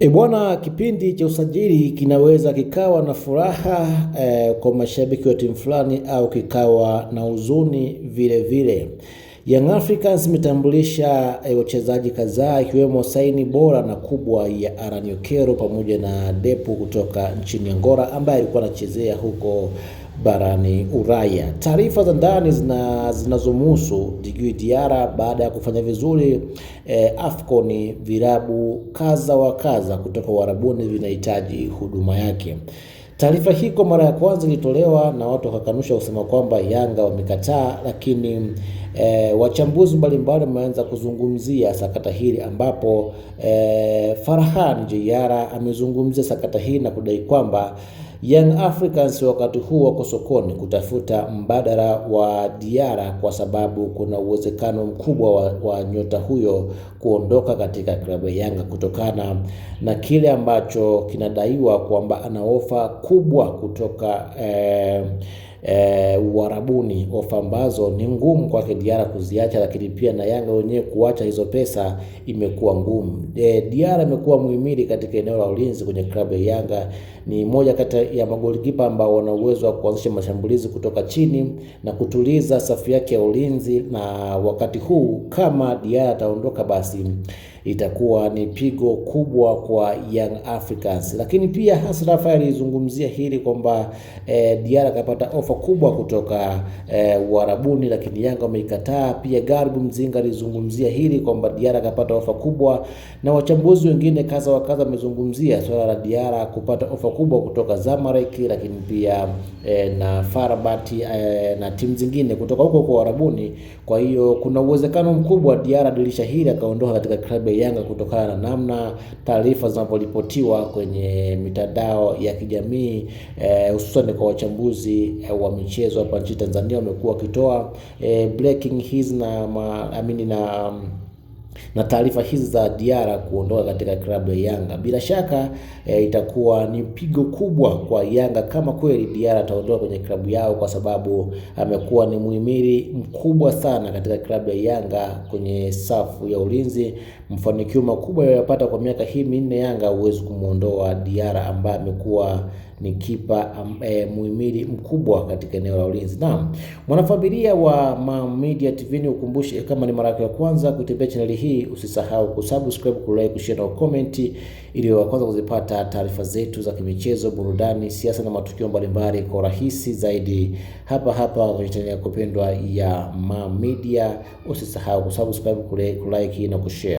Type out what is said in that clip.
Bwana, kipindi cha usajili kinaweza kikawa na furaha kwa mashabiki wa timu fulani au kikawa na huzuni vile vile. Young Africans imetambulisha wachezaji kadhaa ikiwemo saini bora na kubwa ya Alan Okello pamoja na Depu kutoka nchini Angola ambaye alikuwa anachezea huko barani Ulaya. Taarifa za ndani zinazomhusu Djigui Diarra baada ya kufanya vizuri AFCON, vilabu kaza wa kaza kutoka Uarabuni vinahitaji huduma yake. Taarifa hii kwa mara ya kwanza ilitolewa na watu wakakanusha kusema kwamba Yanga wamekataa, lakini wachambuzi mbalimbali wameanza kuzungumzia sakata hili ambapo Farhan Diarra amezungumzia sakata hii na kudai kwamba Young Africans wakati huu wako sokoni kutafuta mbadala wa Diarra kwa sababu kuna uwezekano mkubwa wa nyota huyo kuondoka katika klabu ya Yanga kutokana na kile ambacho kinadaiwa kwamba ana ofa kubwa kutoka Uarabuni, ofa ambazo ni ngumu kwake Diarra kuziacha, lakini pia na Yanga wenyewe kuacha hizo pesa imekuwa ngumu. Diarra amekuwa muhimili katika eneo la ulinzi kwenye klabu ya Yanga. Ni moja kati ya magolikipa ambao wana uwezo wa kuanzisha mashambulizi kutoka chini na kutuliza safu yake ya ulinzi, na wakati huu kama Diarra ataondoka basi itakuwa ni pigo kubwa kwa Young Africans. Lakini pia Hassan Rafael alizungumzia hili kwamba Diarra kapata ofa kubwa kutoka Uarabuni, lakini Yanga wameikataa. Pia Garbu Mzinga alizungumzia hili kwamba Diarra kapata ofa kubwa, na wachambuzi wengine kaza wa kaza wamezungumzia swala la Diarra kupata ofa kubwa kutoka Zamalek, lakini pia na Farabat na timu zingine kutoka huko kwa Uarabuni. Kwa hiyo kuna uwezekano mkubwa Diarra dirisha hili akaondoka katika klabu ya Yanga kutokana na namna taarifa zinazoripotiwa kwenye mitandao ya kijamii, hususan kwa wachambuzi wa michezo hapa nchini Tanzania wamekuwa wakitoa breaking hizi na taarifa hizi za Diarra kuondoka katika klabu ya Yanga. Bila shaka itakuwa ni pigo kubwa kwa Yanga kama kweli Diarra ataondoka kwenye klabu yao, kwa sababu amekuwa ni muhimili mkubwa sana katika klabu ya Yanga kwenye safu ya ulinzi. Mafanikio makubwa yaliyopata kwa miaka hii minne Yanga, huwezi kumuondoa Diarra ambaye amekuwa ni kipa muhimili mkubwa katika eneo la ulinzi. Naam, mwanafamilia wa Media TV, ni ukumbushe kama ni mara yako ya kwanza kutembea channel hii, usisahau kusubscribe, kulike, kushare na comment ili wa kwanza kuzipata taarifa zetu za kimichezo, burudani, siasa na matukio mbalimbali kwa rahisi zaidi hapa kwenye channel yako pendwa ya Media. Usisahau kusubscribe, kulike na kushare.